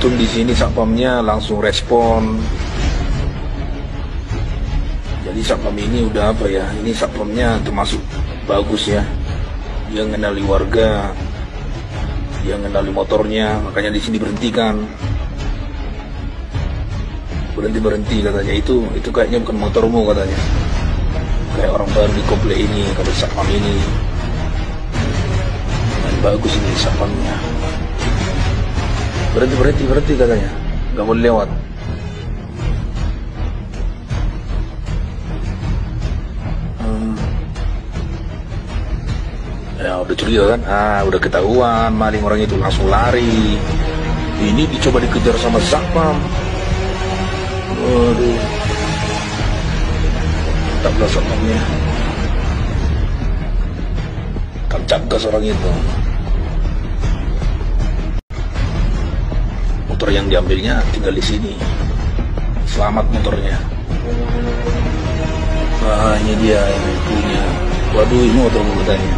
Untung di sini satpamnya langsung respon. Jadi satpam ini udah apa ya? Ini satpamnya termasuk bagus ya. Dia ngenali warga, dia ngenali motornya, makanya di sini berhentikan. Berhenti katanya, itu kayaknya bukan motormu katanya. Kayak orang baru di komplek ini, kata satpam ini. Dan bagus ini satpamnya. Berhenti katanya, nggak boleh lewat. Ya udah curiga kan, udah ketahuan maling orang itu, langsung lari. Ini dicoba dikejar sama satpam. Waduh, tak gas satpamnya, tancap gas orang itu. Motor yang diambilnya tinggal di sini. Selamat motornya. Ini dia yang punya. Waduh, ini motor katanya.